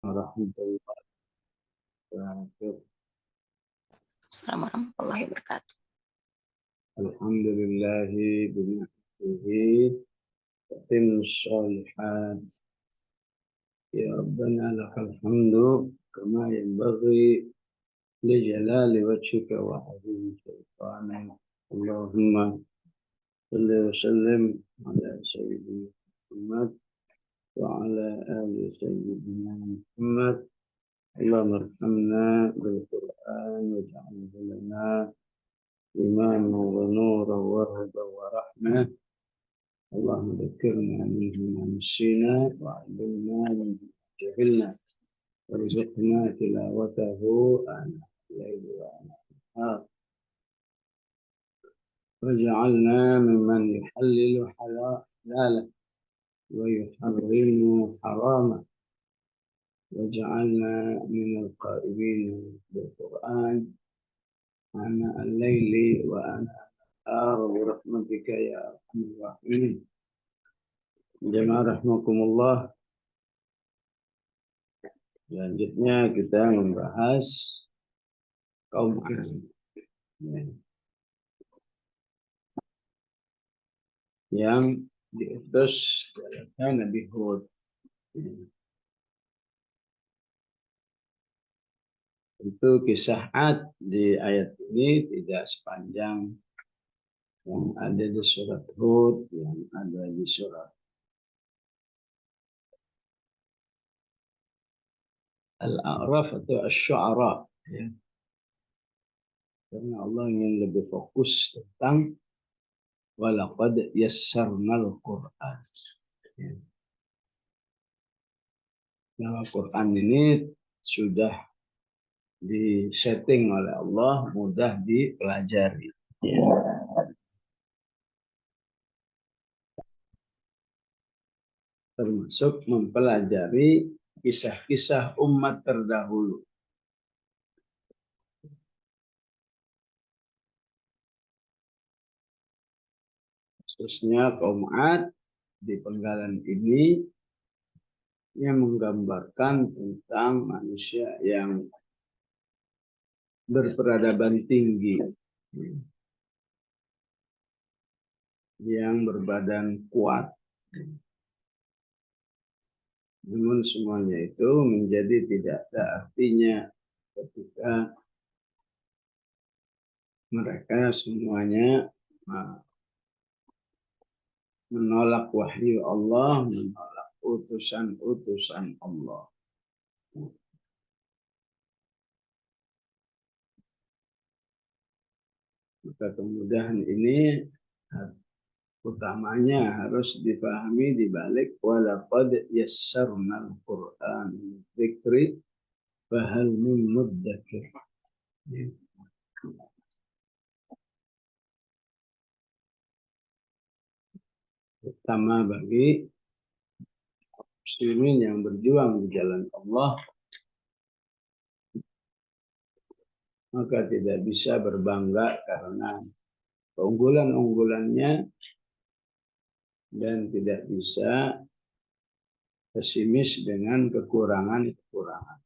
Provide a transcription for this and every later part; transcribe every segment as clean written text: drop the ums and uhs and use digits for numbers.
Warahmatullahi wabarakatuh. Assalamualaikum warahmatullahi wabarakatuh. Alhamdulillahi bini'matihi tatimmus shalihat. Ya Rabbana lakal hamdu kama yanbaghi li jalali wajhika wa azimi sultanik. Allahumma salli wa sallim ala sayyidina Muhammad wa ala ali sayyidina Muhammad. Allahumma arhamna bil Qur'an waj'alhu lana إيمانا ونورا وهدى ورحمة. اللهم ذكرنا منه ما نسينا وعلمنا منه ما جهلنا وارزقنا تلاوته آناء الليل وآناء النهار واجعلنا ممن يحلل حلاله ويحرم حرامه واجعلنا من القائمين بالقرآن آناء الليل وآناء النهار برحمتك يا أرحم الراحمين. Jemaah rahimakumullah. Selanjutnya kita membahas kaum Ad yang diutus oleh Nabi Hud. Tentu kisah Ad di ayat ini tidak sepanjang yang ada di surat Hud, yang ada di surat Al-A'raf atau Asy-Syu'ara. Karena Allah ingin lebih fokus tentang walaqad yassarnal Qur'an. Bahwa Quran ini sudah disetting oleh Allah, mudah dipelajari. Termasuk mempelajari kisah-kisah umat terdahulu. Khususnya kaum Ad di penggalan ini yang menggambarkan tentang manusia yang berperadaban tinggi, yang berbadan kuat. Namun semuanya itu menjadi tidak ada artinya ketika mereka semuanya menolak wahyu Allah, menolak utusan-utusan Allah. Maka kemudahan ini utamanya harus dipahami di balik walaqad yassarnal Qur'an dzikri fahal min mudzakir. Utama bagi muslimin yang berjuang di jalan Allah, maka tidak bisa berbangga karena keunggulan-unggulannya dan tidak bisa pesimis dengan kekurangan-kekurangan.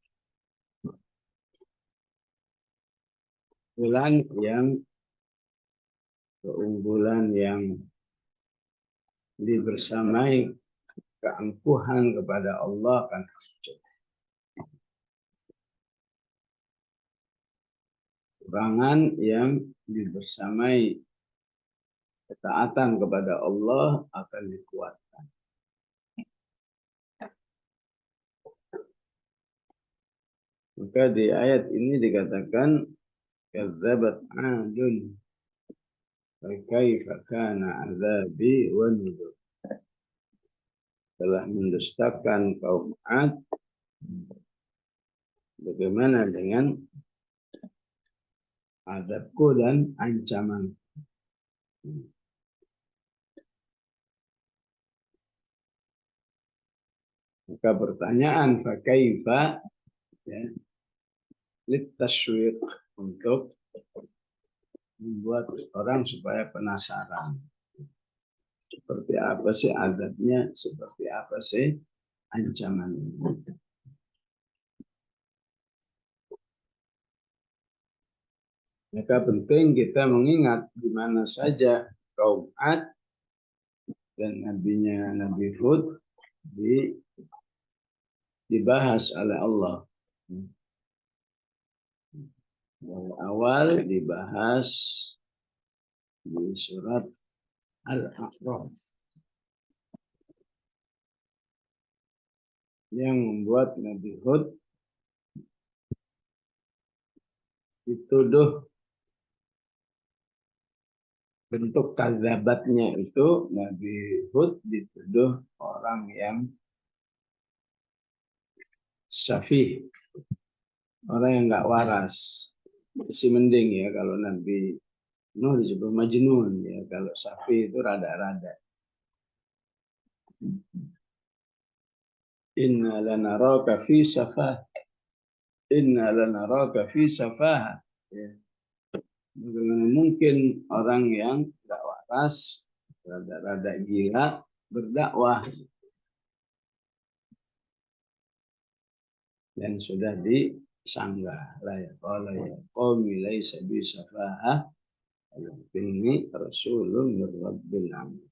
Keunggulan yang dibersamai keangkuhan kepada Allah akan muncul. Kekurangan yang dibersamai ketaatan kepada Allah akan dikuatkan. Maka di ayat ini dikatakan kadzabat 'adun fa kaifa kana 'adzabi wa nuzur. Telah mendustakan kaum Ad, bagaimana dengan azabku dan ancaman. Maka pertanyaan fa kaifa, ya, litaswiq, untuk membuat orang supaya penasaran. Seperti apa sih adabnya, seperti apa sih ancamannya. Maka penting kita mengingat di mana saja kaum Ad dan nabinya Nabi Hud dibahas oleh Allah. Dari awal dibahas di surat Al-A'raf yang membuat Nabi Hud dituduh, bentuk kadzabatnya itu Nabi Hud dituduh orang yang safih, orang yang nggak waras. Masih mending ya kalau Nabi Nuh disebut majnun ya, kalau safih itu rada-rada. Inna lanaraka fi safah. Inna lanaraka fi safah. Ya. Bagaimana mungkin orang yang nggak waras, rada-rada gila, berdakwah. Dan sudah disanggah. Ya qaumi laisa bi safahah. Ini Rasulun min Rabbil Alamin.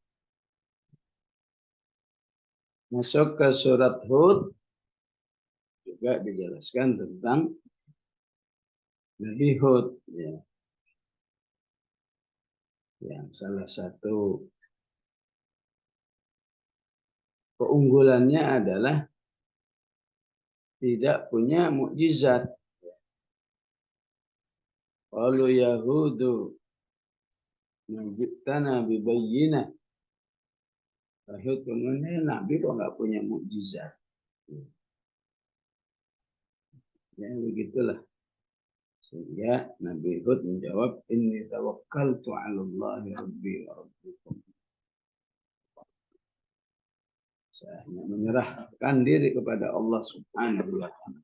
Masuk ke surat Hud juga dijelaskan tentang Nabi Hud ya. Yang salah satu keunggulannya adalah tidak punya mukjizat. Qalu yahudu najitana bibayyinah. Yahud kemudian Nabi kok nggak punya mukjizat. Ya begitulah. Sehingga Nabi Hud menjawab, inni tawakkaltu 'ala Allahi rabbi wa rabbikum. Saya hanya menyerahkan diri kepada Allah Subhanahu wa taala.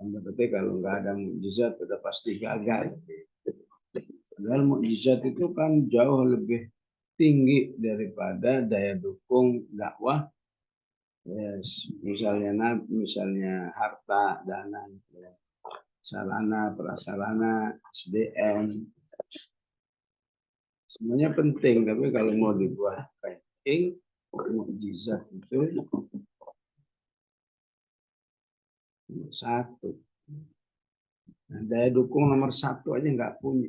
Berarti kalau nggak ada mukjizat sudah pasti gagal. Padahal mukjizat itu kan jauh lebih tinggi daripada daya dukung dakwah. Yes, misalnya harta, dana, sarana, prasarana, SDM, semuanya penting. Tapi kalau mau dibuat ranking, mukjizat itu nomor satu. Nah, daya dukung nomor satu aja nggak punya.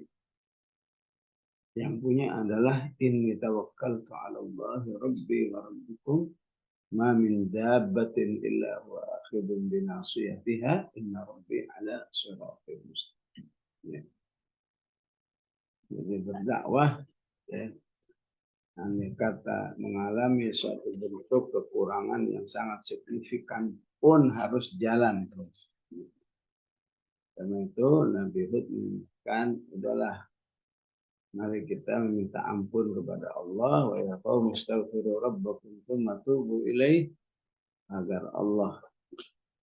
Yang punya adalah inni tawakkaltu 'ala Allah rabbi wa rabbikum ma min dabbatin illa huwa akhidun bi nasiyatiha inna rabbi 'ala siratal mustaqim. Ya. Jadi berdakwah ya, andai kata mengalami suatu bentuk kekurangan yang sangat signifikan pun harus jalan terus. Karena itu Nabi Hud mengingatkan, udahlah mari kita meminta ampun kepada Allah wa ya qaum astaghfiru rabbakum tsumma tubu ilaih, agar Allah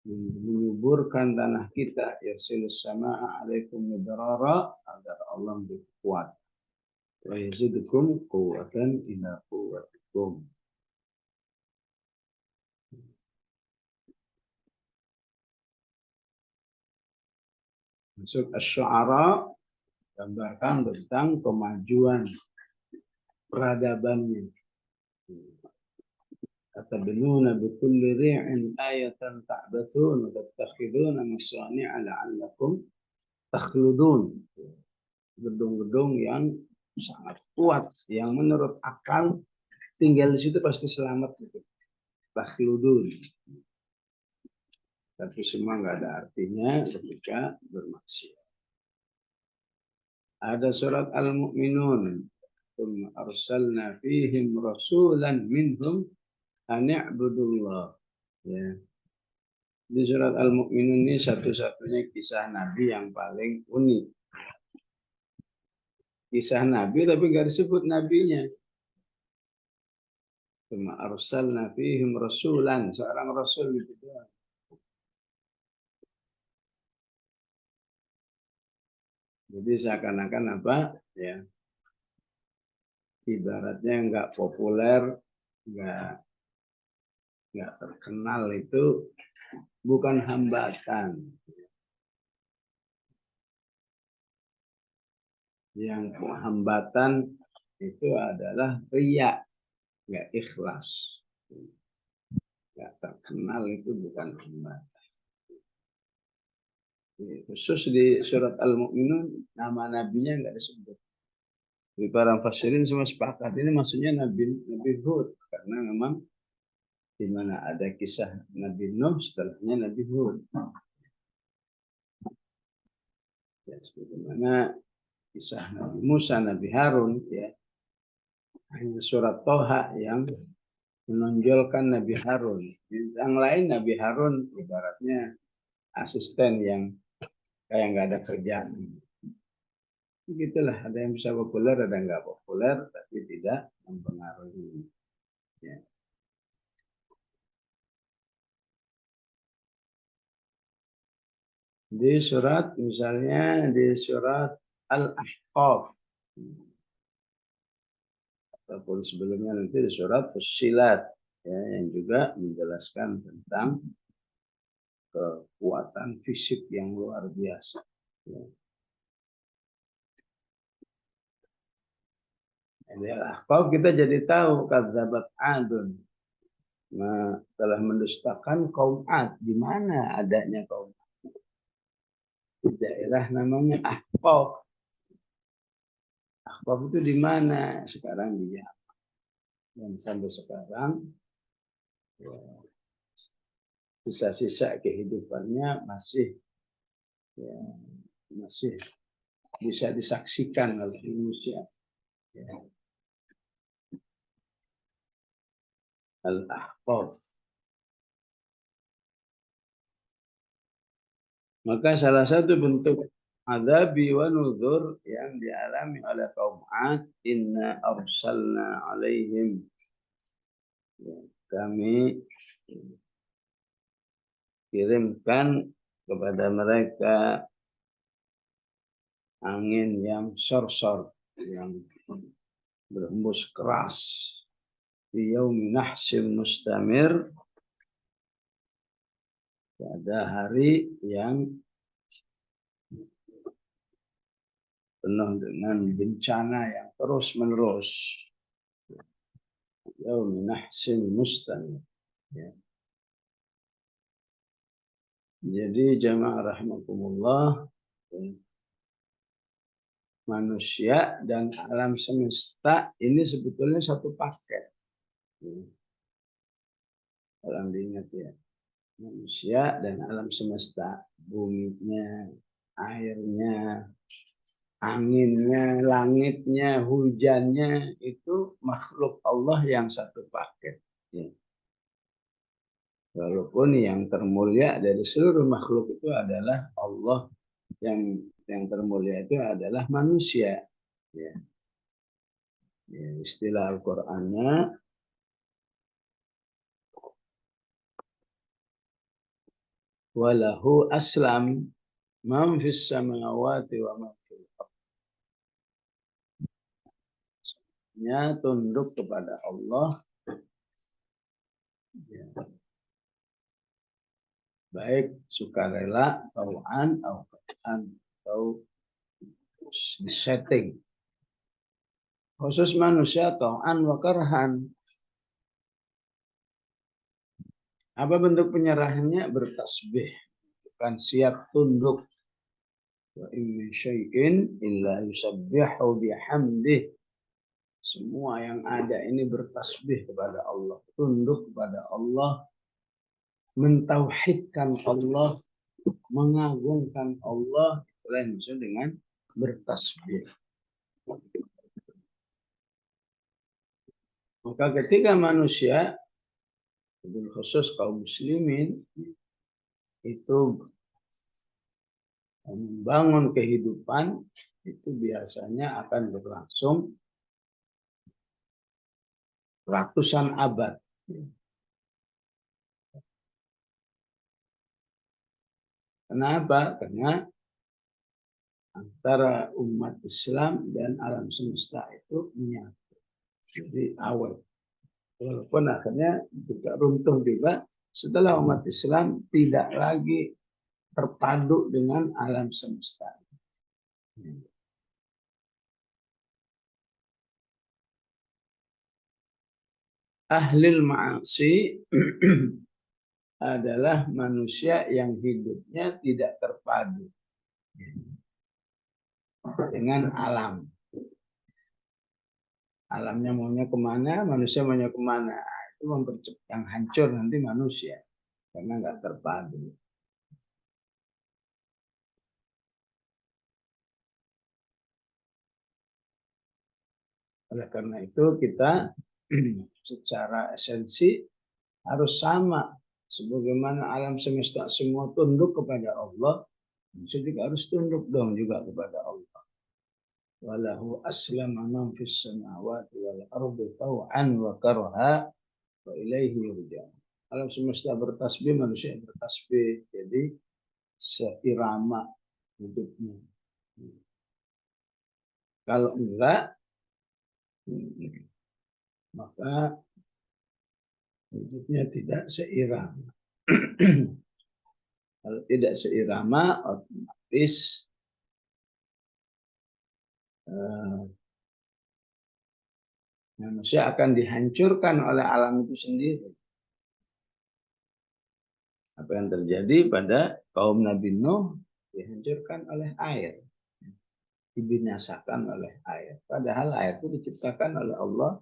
menyuburkan tanah kita, yarsilus samaa alaikum midrara, agar Allah lebih kuat. Wa yazidukum quwwatan ila quwwatikum. Masuk Asy-Syu'ara gambarkan tentang kemajuan peradabannya. Atabnuna bikulli ri'in ayatan ta'bathun wa tattakhiduna masani'a la'allakum takhludun. Gedung-gedung yang sangat kuat, yang menurut akal tinggal di situ pasti selamat gitu. Takhludun. Tapi semua nggak ada artinya ketika bermaksiat. Ada surat Al-Mu'minun. Tsumma arsalna fihim rasulan minhum an i'budullah. Ya. Di surat Al-Mu'minun ini satu-satunya kisah Nabi yang paling unik. Kisah Nabi tapi nggak disebut nabinya. Tsumma arsalna fihim rasulan, seorang rasul gitu. Jadi seakan-akan apa? Ya, ibaratnya nggak populer, nggak terkenal itu bukan hambatan. Yang hambatan itu adalah riya, nggak ikhlas. Nggak terkenal itu bukan hambatan. Khusus di surat Al-Mu'minun nama nabinya nggak disebut. Di para mufassirin semua sepakat ini maksudnya Nabi Hud karena memang di mana ada kisah Nabi Nuh setelahnya Nabi Hud. Ya, sebagaimana kisah Nabi Musa, Nabi Harun, ya hanya surat Toha yang menonjolkan Nabi Harun. Yang lain Nabi Harun ibaratnya asisten yang kayak nggak ada kerjaan. Begitulah, ada yang bisa populer, ada yang nggak populer, tapi tidak mempengaruhi. Ya. Di surat, misalnya di surat Al-Ahqaf, ataupun sebelumnya nanti di surat Fussilat, ya, yang juga menjelaskan tentang kekuatan fisik yang luar biasa. Ya. Di Al-Ahqaf kita jadi tahu kadzabat Adun. Nah, telah mendustakan kaum Ad. Di mana adanya kaum Ad? Di daerah namanya Ahqaf. Ahqaf itu di mana? Sekarang di Yaman. Dan sampai sekarang ya, sisa-sisa kehidupannya masih ya, masih bisa disaksikan oleh manusia. Ya. Al-Ahqaf. Maka salah satu bentuk adabi wa nuzur yang dialami oleh kaum Ad, inna arsalna alaihim. Ya, kami kirimkan kepada mereka angin yang sorsor, yang berembus keras. Di yaumi nahsim mustamir, pada hari yang penuh dengan bencana yang terus-menerus. Yaumi nahsim mustamir. Ya. Jadi jamaah rahimakumullah, manusia dan alam semesta ini sebetulnya satu paket. Tolong diingat ya. Manusia dan alam semesta, buminya, airnya, anginnya, langitnya, hujannya, itu makhluk Allah yang satu paket. Ya. Walaupun yang termulia dari seluruh makhluk itu adalah Allah, yang termulia itu adalah manusia. Ya. Ya, istilah Al-Qur'annya walahu aslam man fis samawati wa man fil ardh. Tunduk kepada Allah. Ya. Baik sukarela, tau'an, atau disetting. Khusus manusia tau'an wa karhan. Apa bentuk penyerahannya? Bertasbih. Bukan siap tunduk. Wa in syai'in illa yusabbihu bihamdih. Semua yang ada ini bertasbih kepada Allah. Tunduk kepada Allah. Mentauhidkan Allah. Mengagungkan Allah. Lain dengan bertasbih. Maka ketika manusia, khusus kaum muslimin, itu membangun kehidupan, itu biasanya akan berlangsung ratusan abad. Kenapa? Karena antara umat Islam dan alam semesta itu menyatu. Jadi awal. Walaupun akhirnya juga runtuh juga setelah umat Islam tidak lagi terpadu dengan alam semesta. Ahlil ma'asi adalah manusia yang hidupnya tidak terpadu dengan alam. Alamnya maunya kemana, manusia maunya kemana. Itu mempercepat yang hancur nanti manusia karena nggak terpadu. Oleh karena itu kita secara esensi harus sama. Sebagaimana alam semesta semua tunduk kepada Allah, manusia juga harus tunduk dong juga kepada Allah. Walahu aslama man fis samawati wal ardi taw'an wa karha wa ilaihi yurja'un. Alam semesta bertasbih, manusia bertasbih. Jadi seirama hidupnya. Kalau enggak, maka hidupnya tidak seirama. Kalau tidak seirama, otomatis manusia akan dihancurkan oleh alam itu sendiri. Apa yang terjadi pada kaum Nabi Nuh dihancurkan oleh air, dibinasakan oleh air. Padahal air itu diciptakan oleh Allah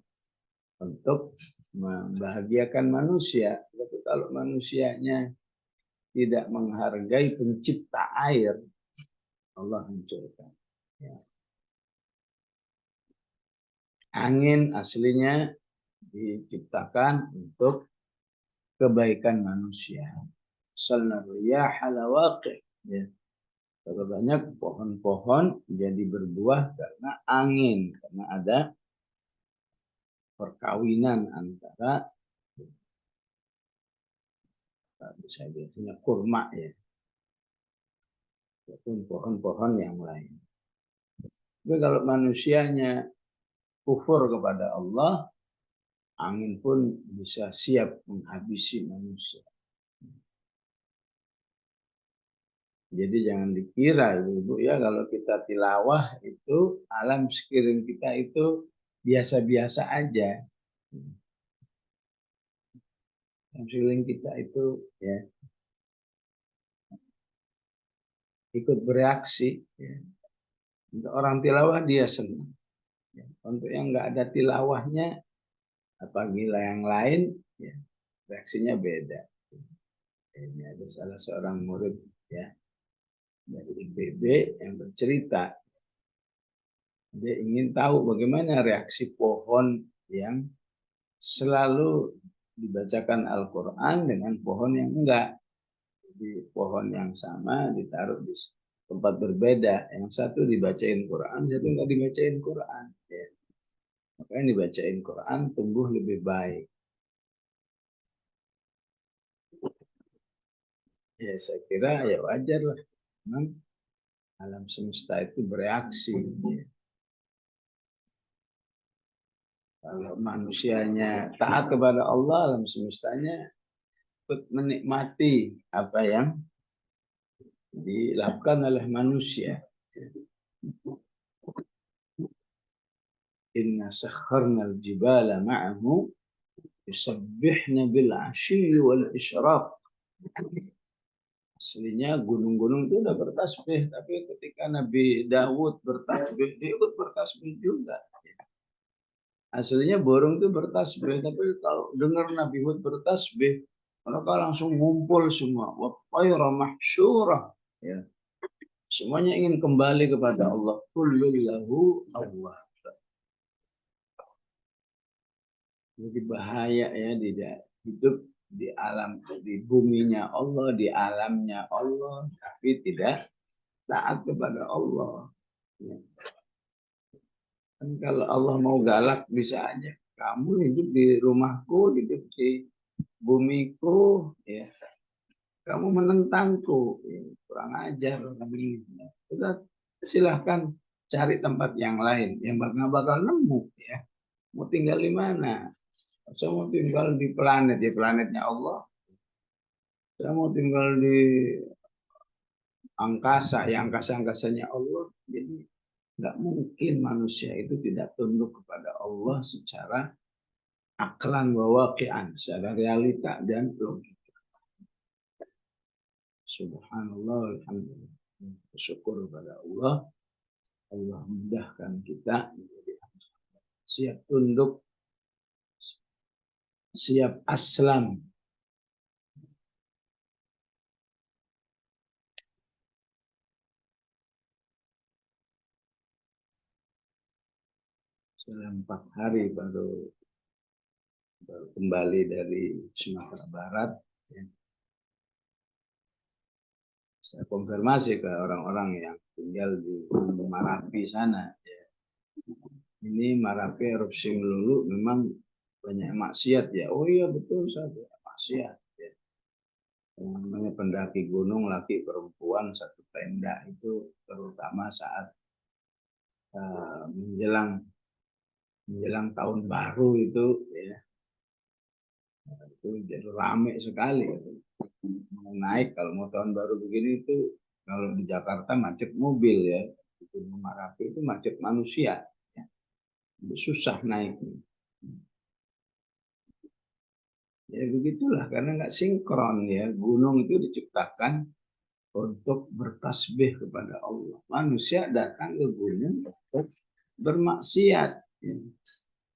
untuk membahagiakan manusia. Tapi kalau manusianya tidak menghargai pencipta air, Allah hancurkan. Ya. Angin aslinya diciptakan untuk kebaikan manusia. Ya. Kalau banyak pohon-pohon jadi berbuah karena angin, karena ada perkawinan antara biasanya kurma ya, ataupun pohon-pohon yang lain. Tapi kalau manusianya kufur kepada Allah, angin pun bisa siap menghabisi manusia. Jadi jangan dikira ibu-ibu ya kalau kita tilawah itu alam sekeliling kita itu biasa-biasa aja. Alam sekeliling kita itu ya ikut bereaksi. Ya. Untuk orang tilawah dia senang. Ya. Untuk yang nggak ada tilawahnya, apabila yang lain, ya, reaksinya beda. Ini ada salah seorang murid ya dari IPB yang bercerita. Dia ingin tahu bagaimana reaksi pohon yang selalu dibacakan Al-Quran dengan pohon yang enggak. Di pohon yang sama ditaruh di tempat berbeda. Yang satu dibacain Quran, satu enggak dibacain Quran. Ya. Makanya dibacain Quran tumbuh lebih baik. Ya saya kira ya wajar lah. Memang alam semesta itu bereaksi. Ya. Kalau manusianya taat kepada Allah, alam semestanya ikut menikmati apa yang dilakukan oleh manusia. Inna sakharna al-jibala ma'ahu yusabbihna bil 'ashyi wal isyraq. Aslinya gunung-gunung itu udah bertasbih, tapi ketika Nabi Dawud bertasbih, dia ikut bertasbih juga. Aslinya burung itu bertasbih, tapi kalau dengar Nabi Hud bertasbih, mereka langsung ngumpul semua. Wa tayra mahsyurah. Ya. Semuanya ingin kembali kepada Allah. Kullillahu Allah. Jadi bahaya ya hidup di alam, di buminya Allah, di alamnya Allah, tapi tidak taat kepada Allah. Ya. Kan kalau Allah mau galak bisa aja. Kamu hidup di rumahku, hidup di bumiku, ya. Kamu menentangku, ya. Kurang ajar. Ya. Kita silahkan cari tempat yang lain yang bakal nemu, ya. Mau tinggal di mana? Saya mau tinggal di planet, ya planetnya Allah. Saya mau tinggal di angkasa, ya angkasa-angkasanya Allah. Jadi nggak mungkin manusia itu tidak tunduk kepada Allah secara aklan wa waqi'an, secara realita dan logika. Subhanallah, alhamdulillah. Bersyukur kepada Allah. Allah mudahkan kita menjadi siap tunduk, siap aslam. Setelah 4 hari baru kembali dari Sumatera Barat. Ya. Saya konfirmasi ke orang-orang yang tinggal di Marapi sana. Ya. Ini Marapi erupsi melulu, memang banyak maksiat ya. Oh iya betul, saya maksiat. Ya. Yang namanya pendaki gunung laki perempuan satu tenda itu terutama saat menjelang tahun baru itu ya, itu jadi ramai sekali. Mau naik kalau mau tahun baru begini itu kalau di Jakarta macet mobil ya, di Marapi itu macet manusia, ya. Susah naik. Ya begitulah karena nggak sinkron ya. Gunung itu diciptakan untuk bertasbih kepada Allah. Manusia datang ke gunung untuk bermaksiat. Ya.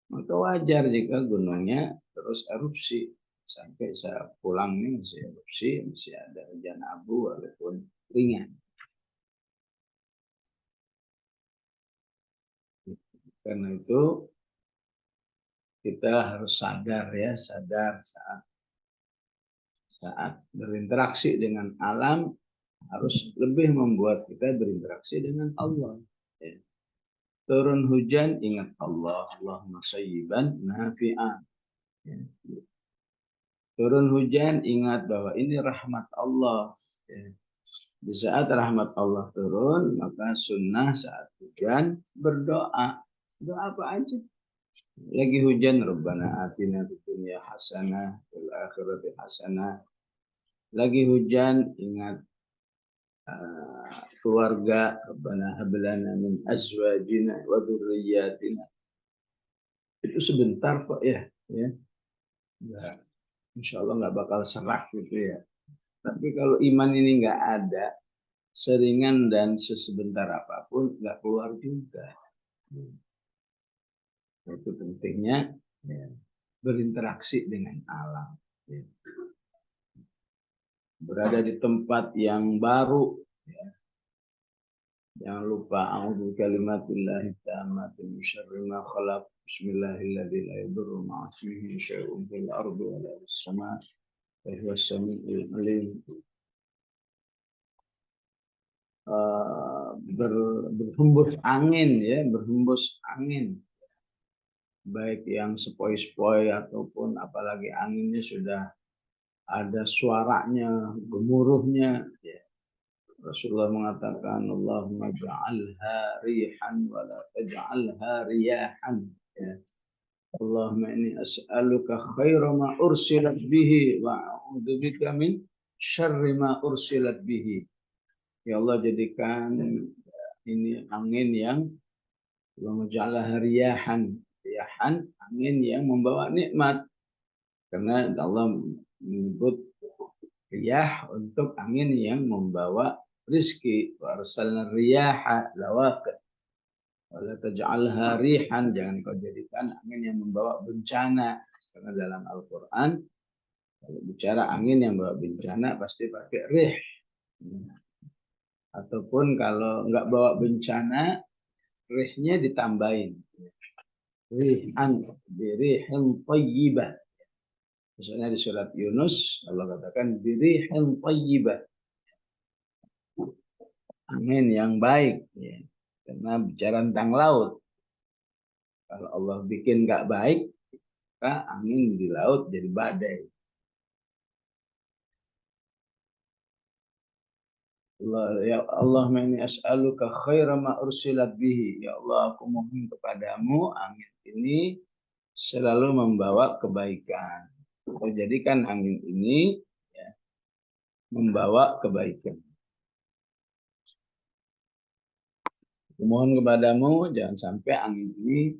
Maka wajar jika gunungnya terus erupsi. Sampai saya pulang nih masih erupsi, masih ada hujan abu walaupun ringan. Karena itu kita harus sadar ya, sadar saat berinteraksi dengan alam harus lebih membuat kita berinteraksi dengan Allah. Ya. Turun hujan ingat Allah, Allahumma sayyiban nafi'an. Ya. Turun hujan ingat bahwa ini rahmat Allah. Ya. Di saat rahmat Allah turun, maka sunnah saat hujan berdoa. Doa apa aja. Lagi hujan, Rabbana atina fid dunya hasanah, fil akhirati hasanah. Lagi hujan, ingat keluarga, Rabbana hab lana min azwajina wa dzurriyyatina. Itu sebentar kok ya. Ya. Insya Allah nggak bakal serak gitu ya. Tapi kalau iman ini nggak ada, seringan dan sesebentar apapun nggak keluar juga. Itu pentingnya ya, berinteraksi dengan alam. Ya. Berada di tempat yang baru. Ya. Jangan lupa a'udzu kalimatillahi tammati min syarri ma khalaq. Bismillahirrahmanirrahim. La yadurru ma'a ismihi syai'un fil ardi wa la fis sama'. Wa huwas samiul alim. Berhembus angin ya, berhembus angin. Baik yang sepoi-sepoi ataupun apalagi anginnya sudah ada suaranya, gemuruhnya. Ya. Rasulullah mengatakan, Allahumma ja'alha rihan wa la taj'alha riyahan. Ya. Allahumma inni as'aluka khaira ma ursilat bihi wa a'udzubika min syarri ma ursilat bihi. Ya Allah jadikan ini angin yang Allahumma ja'alha riyahan. Riyahan, angin yang membawa nikmat. Karena Allah menyebut riyah untuk angin yang membawa rizki. Wa arsalna riyaha lawaqih. Wala taj'alha rihan, jangan kau jadikan angin yang membawa bencana. Karena dalam Al-Quran kalau bicara angin yang membawa bencana pasti pakai rih. Ataupun kalau nggak bawa bencana, rihnya ditambahin. Rihan, birihin tayyibah. Misalnya di surat Yunus Allah katakan birihin tayyibah. Angin yang baik. Ya. Karena bicara tentang laut. Kalau Allah bikin nggak baik, maka angin di laut jadi badai. Allah, ya Allah, inni as'aluka khaira ma ursilat bihi. Ya Allah, aku mohon kepadamu angin ini selalu membawa kebaikan. Kau jadikan angin ini ya, membawa kebaikan. Aku mohon kepadamu jangan sampai angin ini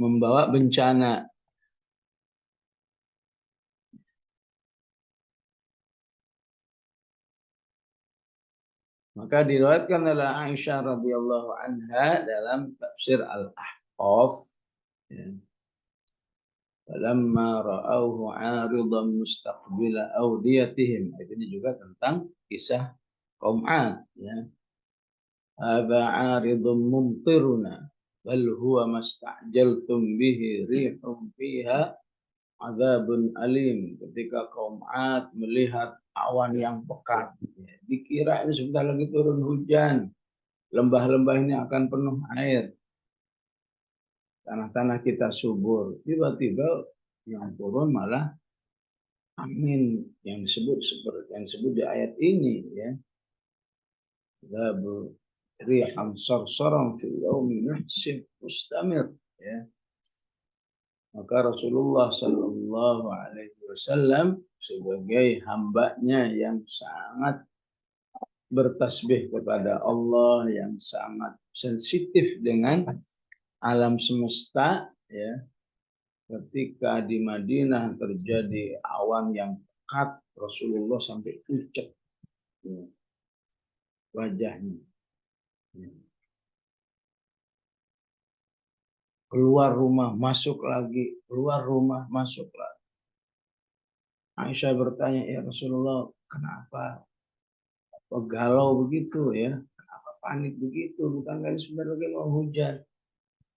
membawa bencana. Maka diriwayatkan oleh Aisyah radhiyallahu anha dalam tafsir Al-Ahqaf, ya. Falamma ra'awhu 'aridan mustaqbila awdiyatihim. Ini juga tentang kisah kaum 'Ad, ya. Hadza 'aridun mumtiruna bal huwa masta'jaltum bihi rihum fiha 'adzabun alim. Ketika kaum 'Ad melihat awan yang pekat, ya, dikira ini sebentar lagi turun hujan. Lembah-lembah ini akan penuh air. Tanah-tanah kita subur. Tiba-tiba yang turun malah angin yang disebut di ayat ini, ya. Labu riham sarsaran fi yaumi nahsin mustamir, ya. Maka Rasulullah Sallallahu Alaihi Wasallam sebagai hambanya yang sangat bertasbih kepada Allah, yang sangat sensitif dengan alam semesta, ya. Ketika di Madinah terjadi awan yang pekat, Rasulullah sampai pucat, ya, wajahnya. Ya. Keluar rumah, masuk lagi, keluar rumah, masuk lagi. Aisyah bertanya, ya Rasulullah, kenapa galau begitu, ya? Kenapa panik begitu? Bukankah ini sebentar lagi mau hujan?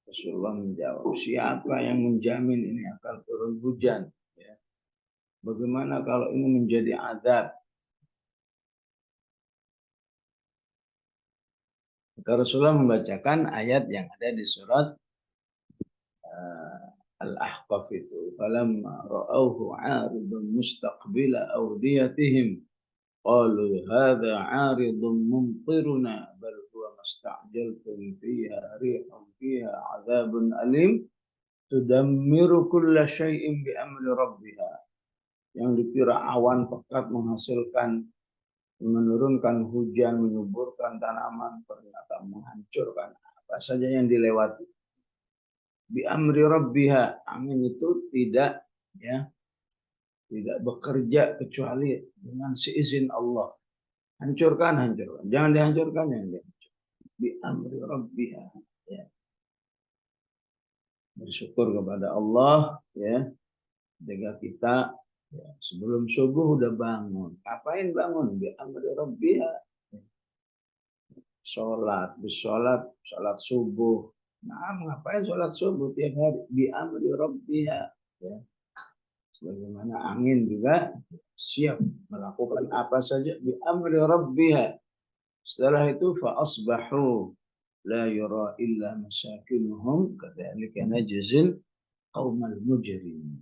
Rasulullah menjawab, siapa yang menjamin ini akan turun hujan? Ya. Bagaimana kalau ini menjadi azab? Maka Rasulullah membacakan ayat yang ada di surat Al-Ahqaf itu. Falamma ra'awhu 'aridan mustaqbila awdiyatihim qalu hadza 'aridun mumtiruna bal huwa masta'jaltum fiha rihum fiha 'adzabun alim tudammiru kulla syai'in bi amri rabbiha. Yang dikira awan pekat menghasilkan, menurunkan hujan, menyuburkan tanaman, ternyata menghancurkan apa saja yang dilewati. Bi amri rabbiha, angin itu tidak, ya, tidak bekerja kecuali dengan seizin Allah. Hancurkan, hancurkan. Jangan dihancurkan, yang dihancurkan. Bi amri rabbiha, ya. Bersyukur kepada Allah, ya. Jika kita, ya, sebelum subuh udah bangun. Ngapain bangun? Bi amri rabbiha. Sholat, sholat subuh. Nah, ngapain sholat subuh tiap hari? Bi amri rabbiha, ya. Sebagaimana angin juga siap melakukan apa saja bi amri rabbiha. Setelah itu fa asbahu la yura illa masakinuhum kadzalika najzil qaumal mujrimin.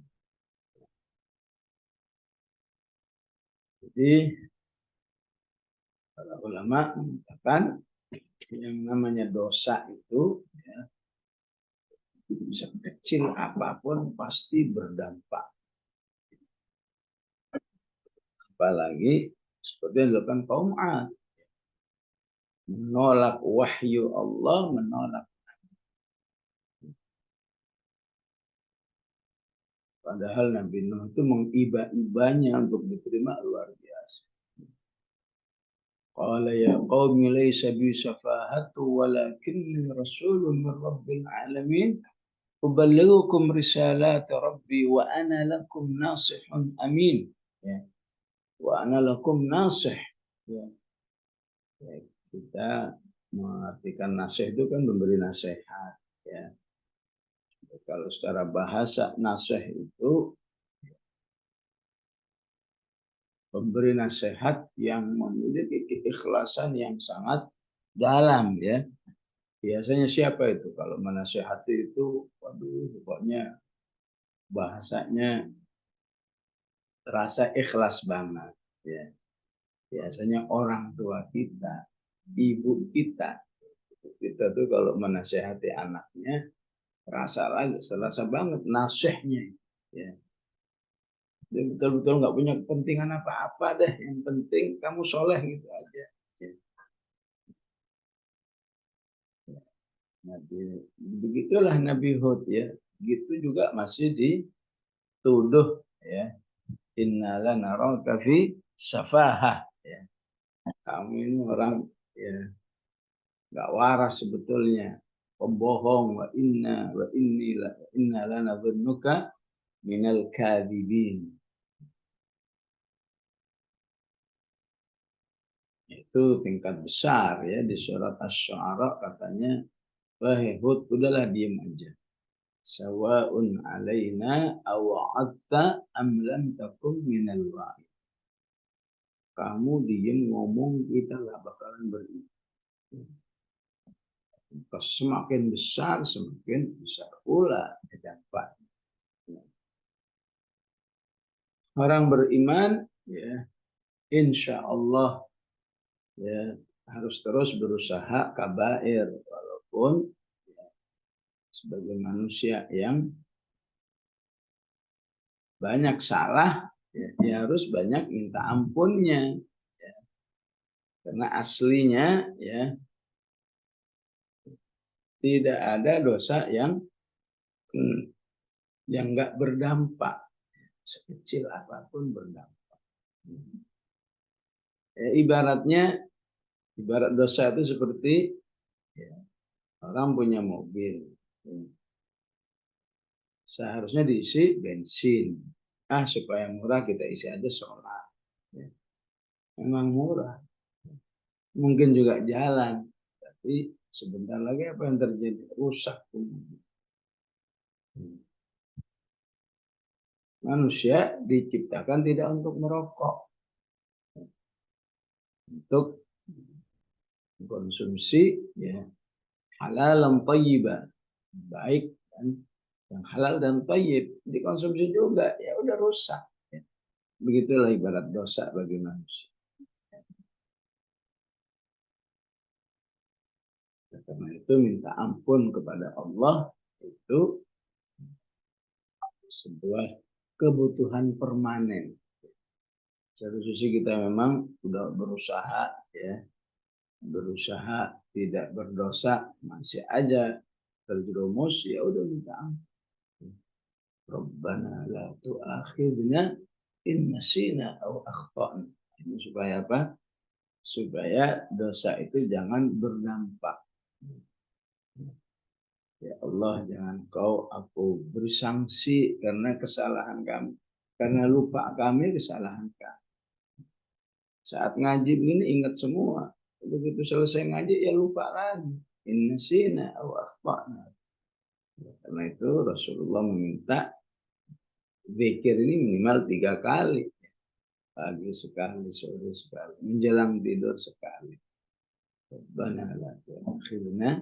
Jadi para ulama mengatakan yang namanya dosa itu, ya, sekecil apapun pasti berdampak. Apalagi seperti yang dilakukan kaum 'Ad, menolak wahyu Allah, menolak. Padahal Nabi Nuh itu mengiba-ibanya untuk diterima luar biasa. Qala ya qaumi laysa bi safahatu walakinni rasulun min rabbil alamin uballighukum risalati rabbi wa ana lakum nasihun amin. Ya. Wa ana lakum nasih. Ya. Ya. Kita mengartikan nasih itu kan memberi nasihat, ya. Kalau secara bahasa nasih itu memberi nasihat yang memiliki keikhlasan yang sangat dalam, ya. Biasanya siapa itu kalau menasihati itu, waduh, pokoknya bahasanya terasa ikhlas banget, ya. Biasanya orang tua kita, ibu kita tuh kalau menasihati anaknya terasa banget nasihnya, ya. Dia betul-betul nggak punya kepentingan apa-apa deh. Yang penting kamu soleh gitu aja. Nabi, begitulah Nabi Hud, ya. gitu juga masih dituduh ya. Innala naraka fi safahah ya. Kamu ini orang ya nggak waras sebetulnya, pembohong. Inna lanadhunnuka minal kadhibin. Itu tingkat besar ya di surat Asy-Syu'ara katanya, wahai Hud, udahlah diem aja. Sawa'un alaina awa'adta am lam takum minal wa'id. Kamu diem ngomong, kita nggak bakalan beriman. Semakin besar pula dapat. Orang beriman ya insya Allah ya harus terus berusaha kabair, walaupun ya, sebagai manusia yang banyak salah ya, dia harus banyak minta ampunnya ya. Karena aslinya ya tidak ada dosa yang nggak berdampak, sekecil apapun berdampak. Ya, ibarat dosa itu seperti ya, orang punya mobil, ya. Seharusnya diisi bensin. Supaya murah kita isi aja solar. Ya. Memang murah. Mungkin juga jalan, tapi sebentar lagi apa yang terjadi? Rusak. Manusia diciptakan tidak untuk merokok, untuk konsumsi ya halal thayyiban, baik dan yang halal dan thayyib dikonsumsi juga, ya udah rusak. Ya. Begitulah ibarat dosa bagi manusia. Karena itu minta ampun kepada Allah itu sebuah kebutuhan permanen. Satu sisi kita memang sudah berusaha ya, berusaha tidak berdosa, masih aja terjerumus, ya udah minta ampun. Rabbana la tu'akhidna in nasina aw akhtana. Ini supaya apa? Supaya dosa itu jangan berdampak. Ya Allah, jangan kau aku beri sanksi karena kesalahan kami. Karena lupa kami, kesalahan kami. Saat ngaji begini ingat semua. Begitu selesai ngaji ya lupa lagi. Inna sina aw akhtana. Karena itu Rasulullah meminta zikir ini minimal 3 kali. Pagi sekali, sore sekali, menjelang tidur sekali. Rabbana la tu'akhidna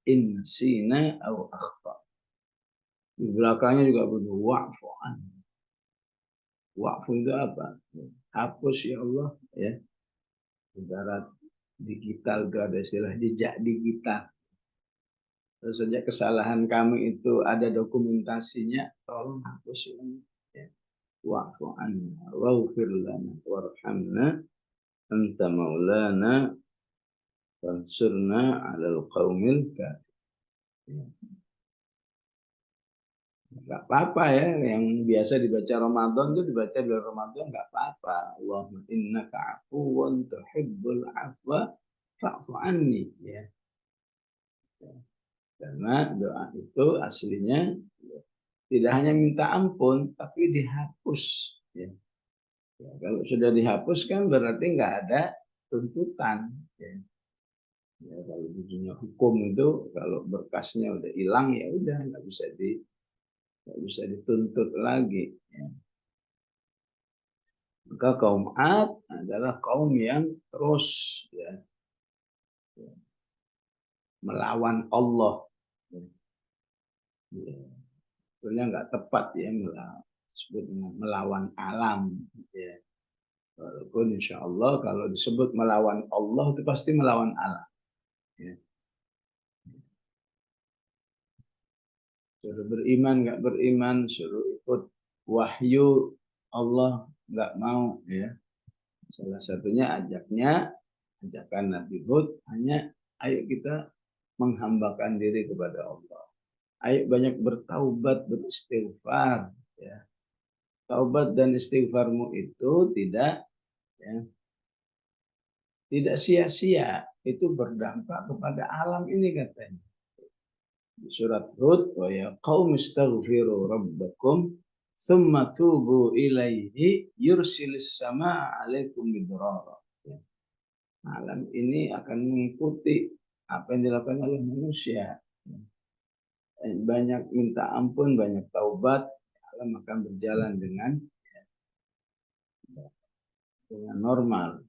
in nasina aw akhtana. Di belakangnya juga begitu, wa'fu an. Wa'fu itu apa? Hapus ya Allah ya. Ibarat digital itu ada istilah jejak digital. Terus saja kesalahan kami itu ada dokumentasinya, tolong hapus ya. Wa'fu anna waghfir lana warhamna anta maulana fansurna 'alal qaumil kafirin. Enggak apa-apa ya, yang biasa dibaca Ramadan itu dibaca di Ramadan enggak apa-apa. Allahumma innaka 'afuwun tuhibbul 'afwa fa'fu anni ya. Karena doa itu aslinya tidak hanya minta ampun tapi dihapus ya. Ya, kalau sudah dihapus kan berarti enggak ada tuntutan ya. Ya, kalau di dunia hukum itu kalau berkasnya udah hilang ya udah nggak bisa dituntut lagi ya. Maka kaum Ad adalah kaum yang terus ya, melawan Allah. Ya, sebenarnya nggak tepat ya disebut dengan melawan alam. Ya. Walaupun insya Allah kalau disebut melawan Allah itu pasti melawan alam. Ya. Suruh beriman nggak beriman, suruh ikut wahyu Allah nggak mau ya. Salah satunya ajakan Nabi Hud hanya ayo kita menghambakan diri kepada Allah. Ayo banyak bertaubat, beristighfar. Ya. Taubat dan istighfarmu itu tidak ya, tidak sia-sia. Itu berdampak kepada alam ini katanya. Di surat Hud, wa ya qaum istaghfiru rabbakum thumma tubu ilaihi yursilis sama alaikum midrara. Ya. Alam ini akan mengikuti apa yang dilakukan oleh manusia. Banyak minta ampun, banyak taubat, alam akan berjalan dengan normal.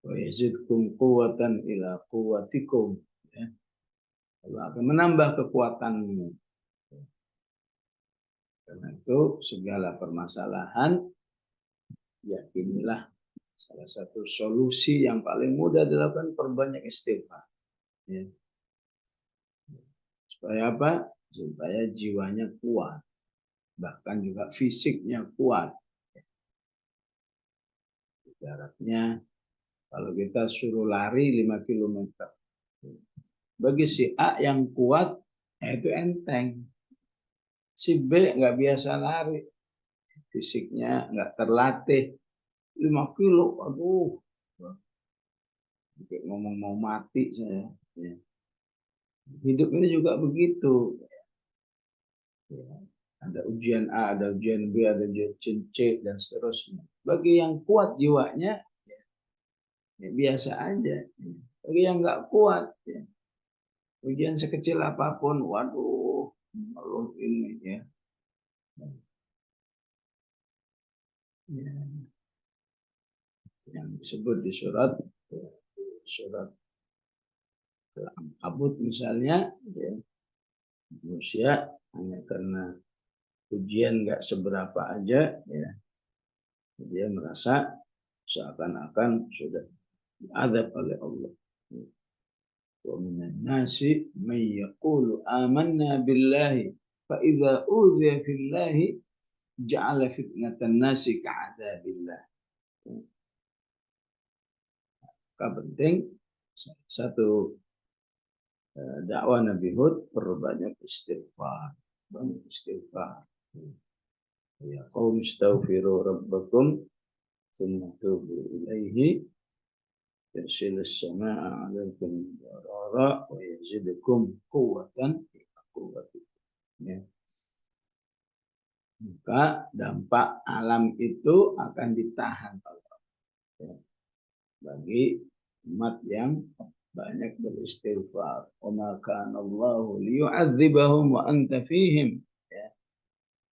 Wa yazidkum quwwatan ila quwwatikum. Ya. Allah akan menambah kekuatanmu. Karena itu segala permasalahan, yakinilah salah satu solusi yang paling mudah dilakukan perbanyak istighfar. Ya. Supaya apa? Supaya jiwanya kuat. Bahkan juga fisiknya kuat. Ibaratnya kalau kita suruh lari 5 kilometer. Bagi si A yang kuat, itu enteng. Si B nggak biasa lari. Fisiknya nggak terlatih. 5 kilo, aduh. Ngomong mau mati saya. Ya. Hidup ini juga begitu. Ya. Ada ujian A, ada ujian B, ada ujian C, dan seterusnya. Bagi yang kuat jiwanya, ya biasa aja. Bagi yang nggak kuat, ya, ujian sekecil apapun, waduh, malu ini ya. Ya. Yang disebut di surat Al-Ankabut misalnya, ya, manusia hanya karena ujian nggak seberapa aja, ya, dia merasa seakan-akan sudah diazab oleh Allah. Wa minan nasi may yaqulu amanna billahi fa idza udhiya fillahi ja'ala fitnatan nasi ka'adabillah. Maka penting satu dakwah Nabi Hud perbanyak istighfar, banyak istighfar. Ya qaum istaghfiru rabbakum thumma tubu ilaihi yursilis samaa 'alaikum midrara wa yazidukum quwwatan ila quwwatikum. Ya. Maka dampak alam itu akan ditahan ya, bagi umat yang banyak beristighfar. Wa ma kana Allahu liyu'adzibahum wa anta fihim. Ya.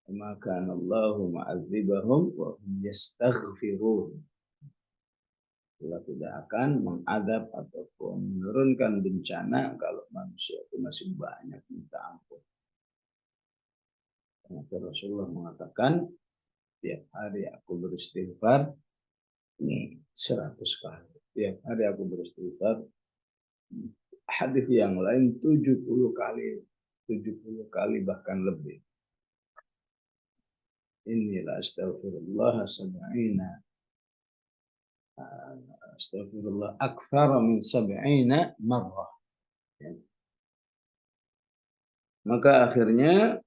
Wa ma kana Allahu mu'adzibahum wa hum yastaghfirun. Allah tidak akan mengadab ataupun menurunkan bencana kalau manusia itu masih banyak minta ampun. Karena Rasulullah mengatakan, tiap hari aku beristighfar, ini 100 kali. Tiap hari aku beristighfar. Hadis yang lain 70 kali. 70 kali bahkan lebih. Inilah astaghfirullah sab'ina. Astaghfirullah akthar min sab'ina marrah. Ya. Maka akhirnya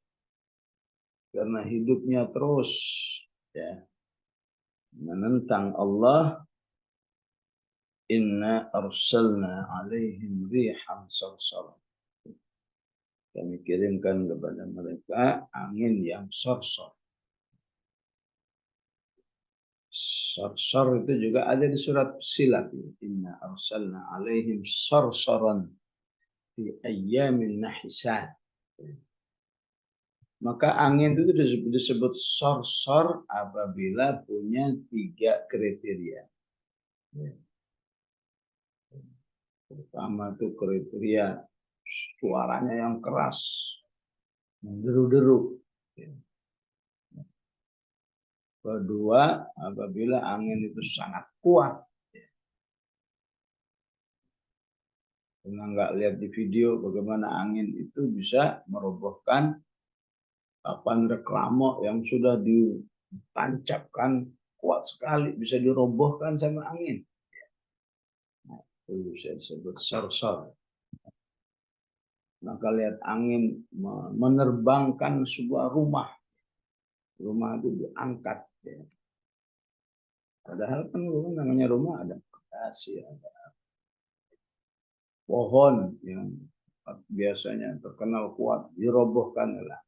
karena hidupnya terus ya menentang Allah, inna arsalna alaihim rihan sarsara. Kami kirimkan kepada mereka angin yang sarsar. Sarsar itu juga ada di surat Silat. Inna arsalna alaihim sarsaran fi ayyamin nahisat. Maka angin itu disebut sarsar apabila punya 3 kriteria. Pertama itu kriteria suaranya yang keras, menderu-deru. Kedua, apabila angin itu sangat kuat. Pernah nggak lihat di video bagaimana angin itu bisa merobohkan papan reklame yang sudah ditancapkan kuat sekali, bisa dirobohkan sama angin. Nah, itu bisa disebut sarsar. Maka lihat angin menerbangkan sebuah rumah. Rumah itu diangkat. Ya. Padahal kan namanya rumah ada fondasi, ada pohon yang biasanya terkenal kuat, dirobohkan lah.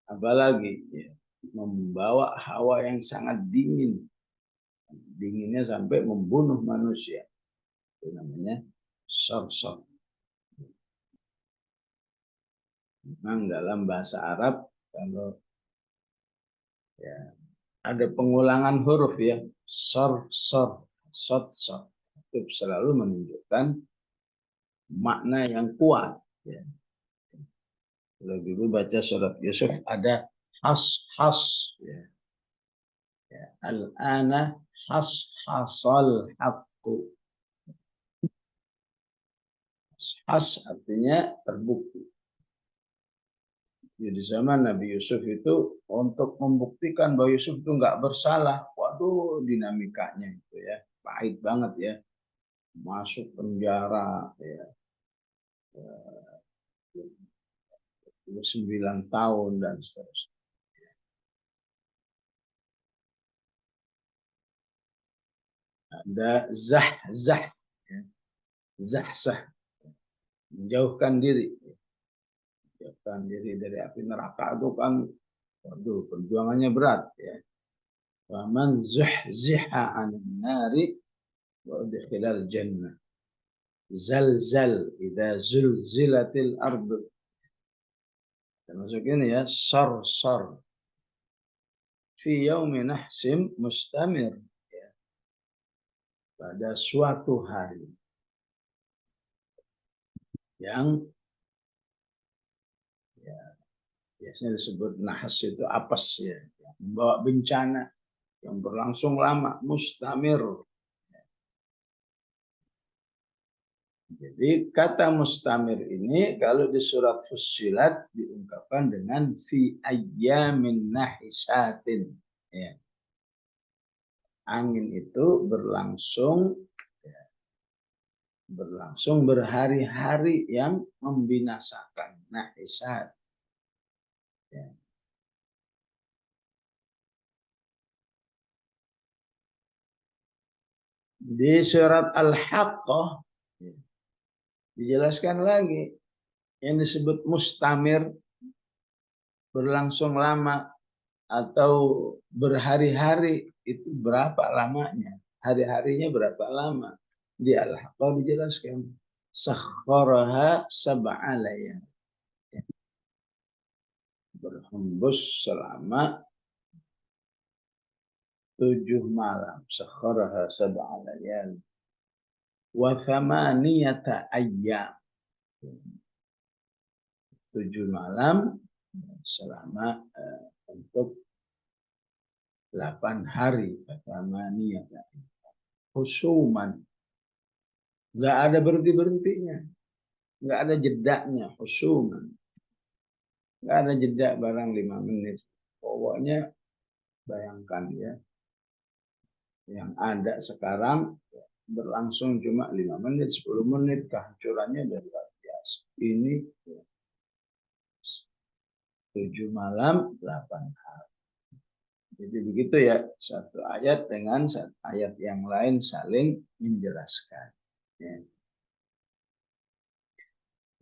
Apalagi ya, membawa hawa yang sangat dingin. Dinginnya sampai membunuh manusia. Itu namanya sor-sor. Memang dalam bahasa Arab kalau ya ada pengulangan huruf ya, sor-sor, sot-sot. Itu selalu menunjukkan makna yang kuat. Ya. Kalau dulu baca surat Yusuf ada has. Ya. Ya. Al-ana hasal haqqu. Has artinya terbukti. Di zaman Nabi Yusuf itu untuk membuktikan bahwa Yusuf itu nggak bersalah. Waduh, dinamikanya itu ya. Pahit banget ya. Masuk penjara ya. 9 tahun dan seterusnya. Ada zah, ya. Zahsah, menjauhkan diri. Menjauhkan diri dari api neraka itu kan, waduh, perjuangannya berat ya. Waman zuhziha 'anil nari wa udkhilal jannah. Zalzal idza zulzilatil ardu. Termasuk ini ya, sar. Fi yaumi nahsim mustamir. Ya. Pada suatu hari yang ya, biasanya disebut nahas itu apes ya, membawa bencana yang berlangsung lama, mustamir. Jadi kata mustamir ini kalau di surat Fussilat diungkapkan dengan fi ayyamin nahisatin. Ya. Angin itu berlangsung berhari-hari yang membinasakan. Nahisat. Ya. Di surat Al-Haqqah dijelaskan lagi yang disebut mustamir berlangsung lama atau berhari-hari itu berapa lamanya? Hari-harinya berapa lama? Di Al-Haqqah dijelaskan sakhkharaha sab'a layal. Berhembus selama 7 malam. Sakhkharaha sab'a layal. Wa thamaniyata ayyam. 7 malam selama untuk 8 hari. Thamaniyata husuman. Nggak ada berhenti-berhentinya. Nggak ada jedanya. Husuman. Nggak ada jeda barang 5 menit. Pokoknya bayangkan ya. Yang ada sekarang berlangsung cuma 5 menit, 10 menit. Kehancurannya udah luar biasa. Ini 7 malam, 8 hari. Jadi begitu ya. Satu ayat dengan satu ayat yang lain saling menjelaskan. Ya.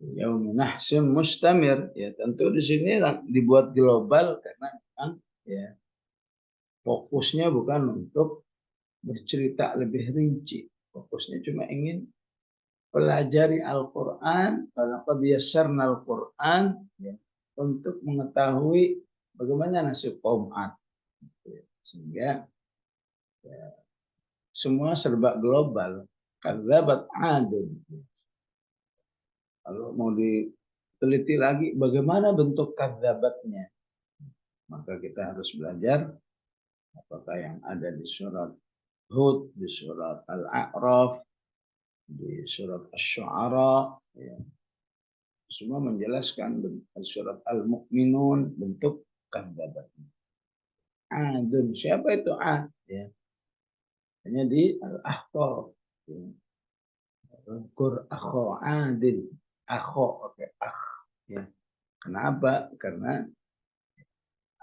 Yaum nahsim mustamir. Ya tentu di sini dibuat global karena memang ya fokusnya bukan untuk bercerita lebih rinci. Fokusnya cuma ingin pelajari Al-Quran, walaqad yassarna Al-Quran ya, untuk mengetahui bagaimana nasib kaum Ad. Sehingga ya, semua serba global. Kadzabat Adun. Kalau mau diteliti lagi bagaimana bentuk kadzabatnya, maka kita harus belajar apakah yang ada di surat Hud, di surat Al-A'raf, di surat Asy-Syu'ara, ya. Semua menjelaskan surat Al-Mu'minun bentuk kadzabatnya. Adun, siapa itu Ad? Ya. Hanya di Al-Ahqaf. Ya. Kur akho adin, akho oke akh ya. Kenapa? Karena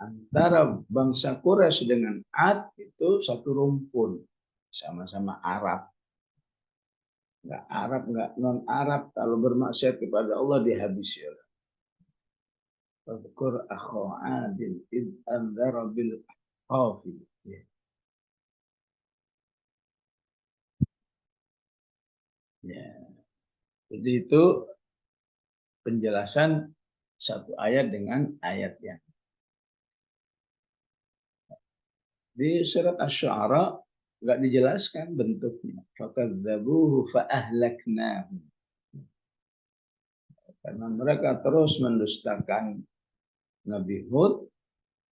antara bangsa Quraisy dengan Ad itu satu rumpun, sama-sama Arab. Nggak Arab, nggak non Arab, kalau bermaksiat kepada Allah dihabisi. Fadkur akho adin id andara bil ahqafi. Ya. Ya. Jadi itu penjelasan satu ayat dengan ayat yang di surat Asy-Syu'ara nggak dijelaskan bentuknya. Fakadzabuhu fa'ahlaknahum. Karena mereka terus mendustakan Nabi Hud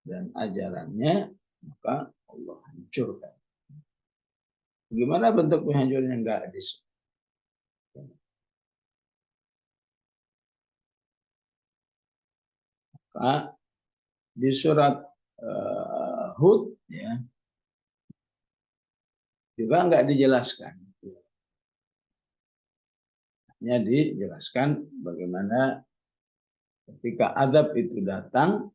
dan ajarannya, maka Allah hancurkan. Gimana bentuk penghancurannya enggak disebut. Maka di surat Hud ya juga enggak dijelaskan. Hanya dijelaskan bagaimana ketika azab itu datang,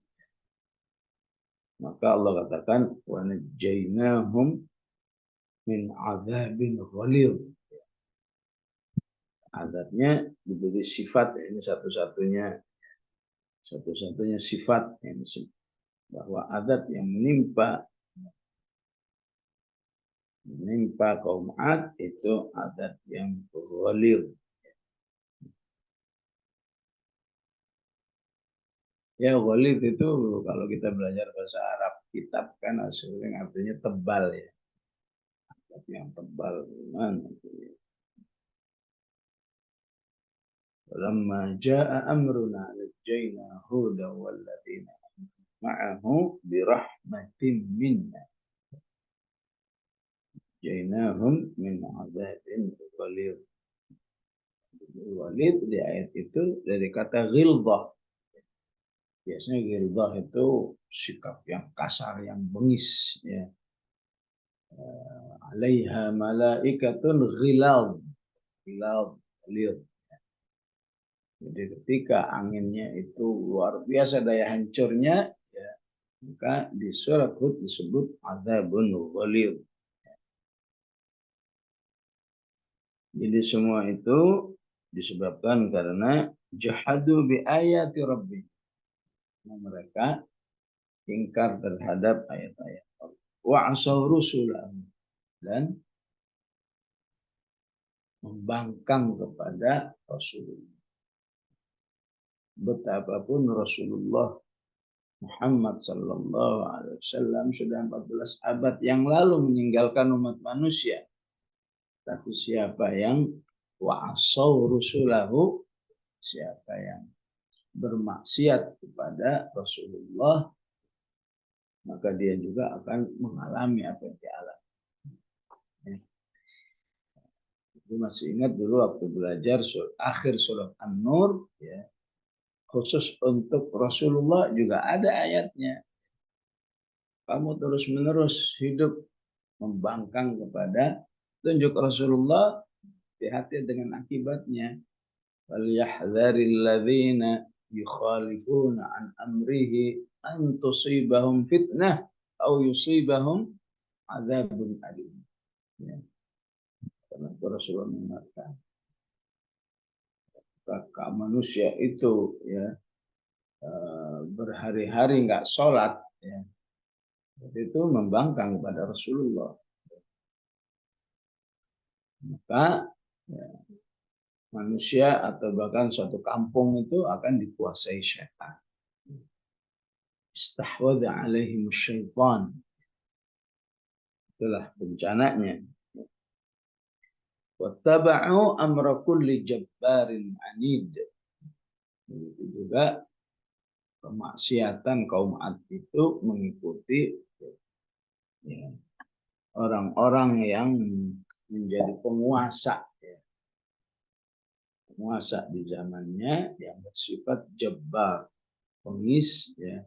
maka Allah katakan wa najjaynahum min azabin ghalidh. Azabnya diberi sifat, ini satu-satunya sifat yang disebut bahwa azab yang menimpa kaum Ad itu azab yang ghalidh. Ya, ghalidh itu kalau kita belajar bahasa Arab kitab kan aslinya artinya tebal ya. Azab yang tebal gimana? Lamma jaa amruna najjayna huda walladzina ma'ahu birahmatin minna jainahum min adzabin ghalidh. Ghalidh di ayat itu dari kata ghilzah. Biasanya ghilzah itu sikap yang kasar, yang bengis ya. Alaiha malaikatun ghilal. Ghilal. Jadi ketika anginnya itu luar biasa daya hancurnya, ya, maka di surat Hud disebut adzabun ghalidh. Jadi semua itu disebabkan karena jahadu bi ayati rabbi. Mereka ingkar terhadap ayat-ayat Allah. Wa asaw rusulahu, dan membangkang kepada Rasulullah. Betapapun Rasulullah Muhammad sallallahu alaihi wasallam sudah 14 abad yang lalu meninggalkan umat manusia. Tapi siapa yang wa'asaw rusulahu, siapa yang bermaksiat kepada Rasulullah, maka dia juga akan mengalami apa yang dialami. Saya masih ingat dulu waktu belajar akhir surat An-Nur, ya, khusus untuk Rasulullah juga ada ayatnya. Kamu terus-menerus hidup membangkang kepada tunjuk Rasulullah, hati-hati dengan akibatnya. Falyahdharil ladzina yukhalifuna an amrihi an tusibahum fitnah au yusibahum adzabun alim. Ya. Karena Rasulullah mengatakan kakak manusia itu ya berhari-hari nggak sholat, ya, itu membangkang kepada Rasulullah. Maka ya, manusia atau bahkan suatu kampung itu akan dikuasai syaitan. Istahwadha alaihim syaitan. Itulah bencananya. Wattaba'u amra kulli jabbarin anid. Begitu juga kemaksiatan kaum Ad itu mengikuti orang-orang yang menjadi penguasa, ya. Penguasa di zamannya yang bersifat jabbar, pengis, ya,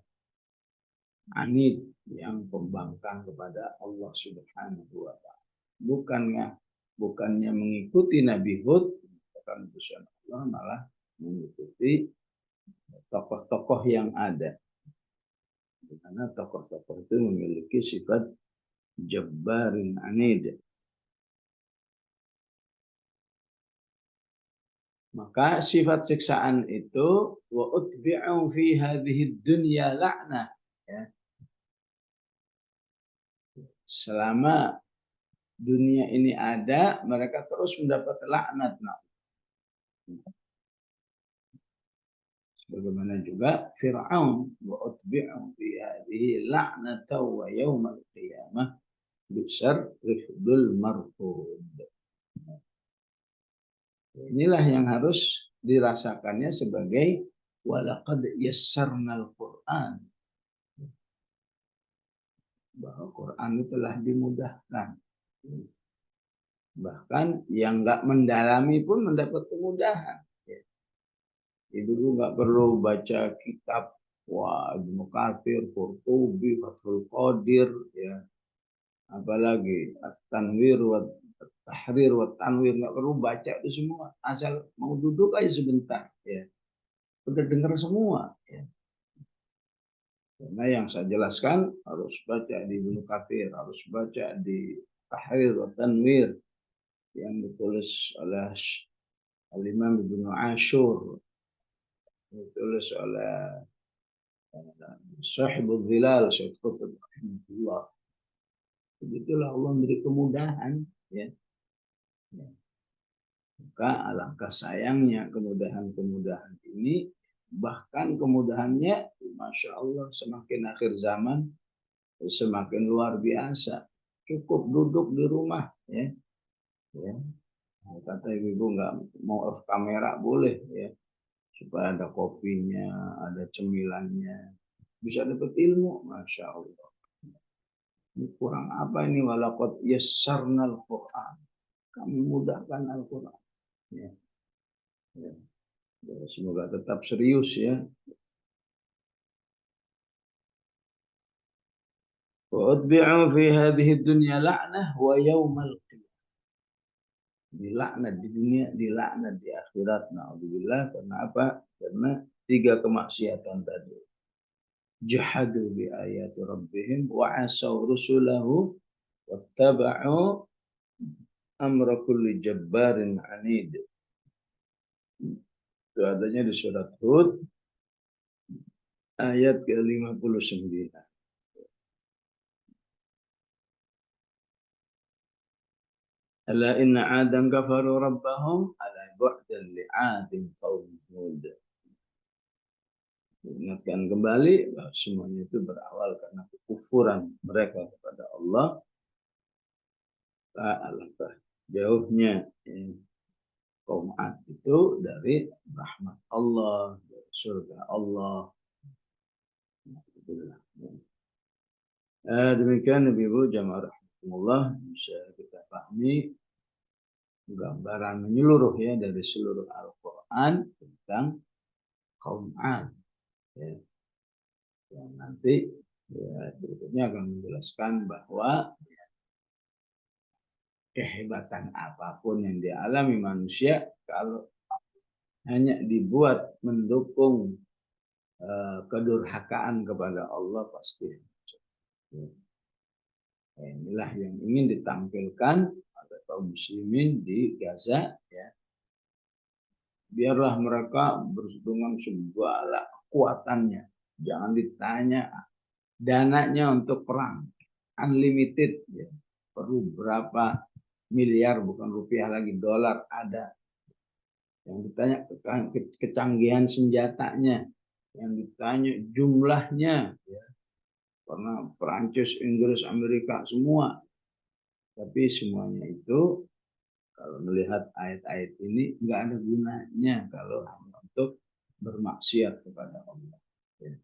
anid, yang pembangkang kepada Allah Subhanahu wa ta'ala. Bukannya mengikuti Nabi Hud, berdasarkan putusan Allah, malah mengikuti tokoh-tokoh yang ada. Karena tokoh-tokoh itu memiliki sifat jabbarin anid. Maka sifat siksaan itu wa utbi'u fi hadhihi dunya la'nah, ya. Selama dunia ini ada, mereka terus mendapat laknat. Sebagaimana juga Fir'aun wa utbi'u fi hadhihi la'nata wa yaumal qiyamah bisarrifdul marfud. Inilah yang harus dirasakannya sebagai walaqad yassarnal Qur'an. Bahwa Quran itu telah dimudahkan. Bahkan yang nggak mendalami pun mendapat kemudahan. Ibu nggak perlu baca kitab Ibnu Katsir, Qurtubi, Fathul Qadir, ya. Apalagi At-Tanwir wa Tahrir wa Tanwir, nggak perlu baca itu semua. Asal mau duduk aja sebentar, ya. Udah dengar semua, ya. Karena yang saya jelaskan harus baca di Ibnu Katsir, harus baca di Tahrir wa Tanwir yang ditulis oleh Al-Imam Ibnu Ashur, ditulis oleh Sahibul Zilal Syekh Qutb rahimahullah. Begitulah Allah memberi kemudahan, ya. Maka alangkah sayangnya kemudahan-kemudahan ini, bahkan kemudahannya Masya Allah semakin akhir zaman semakin luar biasa. Cukup duduk di rumah, ya. Ya. Kata ibu nggak mau off kamera boleh, ya. Supaya ada kopinya, ada cemilannya, bisa dapat ilmu, Masya Allah. Ini kurang apa ini? Walaqad yassarnal Qur'an. Kami mudahkan Al-Quran. Ya. Ya. Semoga tetap serius, ya. Wa utbi'u fi hadhihi dunya la'nah wa yaumal qiyamah. Dilaknat di dunia, dilaknat di akhirat. Na'udzubillah. Karena apa? Karena 3 kemaksiatan tadi. Jahadu bi ayati rabbihim wa asaw rusulahu wattaba'u amra kulli jabbarin anid. Itu adanya di surat Hud ayat ke-59. Ala inna 'adan kafaru rabbahum ala bu'dan li'adin qaum Hud. Ingatkan kembali bahwa semuanya itu berawal karena kekufuran mereka kepada Allah. Alangkah jauhnya kaum Ad itu dari rahmat Allah, dari surga Allah. Demikian Ibu jamaah rahmatullah, bisa kita pahami gambaran menyeluruh, ya, dari seluruh Al-Quran tentang kaum Ad, ya. Yang nanti, ya, berikutnya akan menjelaskan bahwa kehebatan apapun yang dialami manusia, kalau hanya dibuat mendukung kedurhakaan kepada Allah, pasti. Inilah yang ingin ditampilkan oleh kaum muslimin di Gaza, ya. Biarlah mereka dengan segala kekuatannya. Jangan ditanya dananya untuk perang, unlimited, ya. Perlu berapa miliar, bukan rupiah lagi, dolar ada. Yang ditanya kecanggihan senjatanya, yang ditanya jumlahnya, ya. Karena Perancis, Inggris, Amerika semua. Tapi semuanya itu kalau melihat ayat-ayat ini nggak ada gunanya kalau untuk bermaksiat kepada Allah. Ya.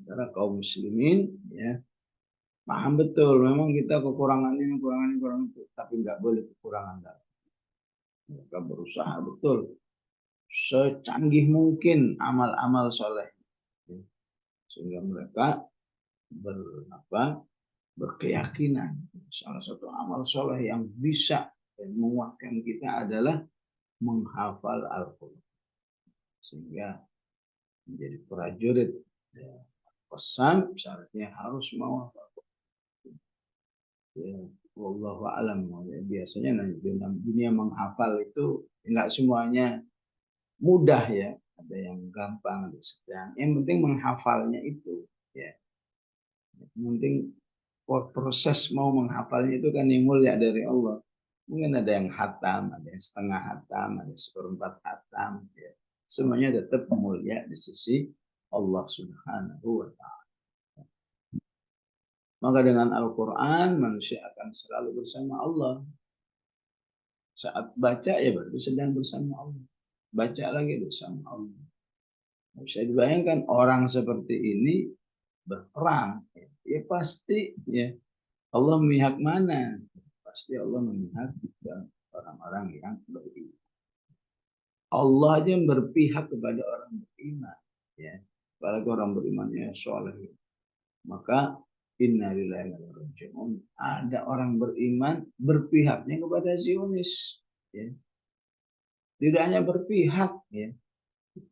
Karena kaum muslimin, ya, paham betul memang kita kekurangan ini, kekurangan itu, tapi nggak boleh kekurangan dalam. Mereka berusaha betul secanggih mungkin amal-amal soleh, ya. Sehingga mereka berkeyakinan salah satu amal soleh yang bisa menguatkan kita adalah menghafal Al-Quran sehingga menjadi prajurit. Ya, pesan syaratnya harus menghafal. Ya, wallahu alam. Ya, biasanya dalam dunia menghafal itu enggak semuanya mudah ya. Ada yang gampang, ada sedang. Yang penting menghafalnya itu. Ya, yang penting proses mau menghafalnya itu kan yang mulia dari Allah. Mungkin ada yang hatam, ada yang setengah hatam, ada seperempat hatam. Ya. Semuanya tetap mulia di sisi Allah Subhanahu wa Ta'ala. Maka dengan Al-Quran manusia akan selalu bersama Allah. Saat baca ya berarti sedang bersama Allah. Baca lagi bersama Allah. Bisa dibayangkan orang seperti ini berperang. Ya pasti ya Allah memihak mana? Pasti Allah memihak orang-orang yang beriman. Allah aja yang berpihak kepada orang beriman. Ya. Apalagi orang berimannya soleh. Maka innalillahi wa inna ilaihi raji'un. Ada orang beriman berpihaknya kepada Zionis. Ya. Tidak hanya berpihak, ya.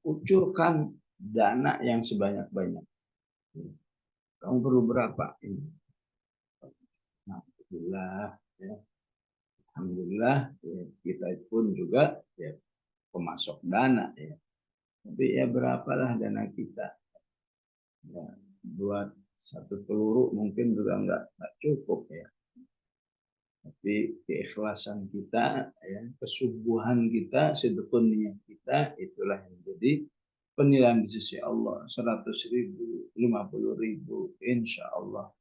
Kucurkan dana yang sebanyak-banyak. Ya. Kamu perlu berapa? Ini. Alhamdulillah. Ya. Alhamdulillah ya, kita pun juga ya, pemasok dana. Ya. Tapi ya berapalah dana kita. Ya, buat satu peluru mungkin juga nggak cukup ya. Tapi keikhlasan kita, ya, kesubuhan kita, sedekahnya kita, itulah yang menjadi penilaian di sisi Allah. 100.000, 50.000, insya Allah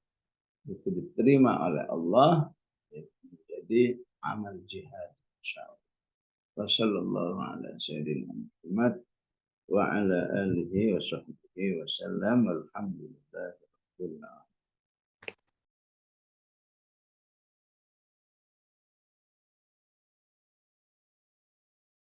itu diterima oleh Allah, itu menjadi amal jihad, insya Allah. Wassallallahu ala sayyidina Muhammad wa ala alihi wa sahbihi wa sallam. Alhamdulillah.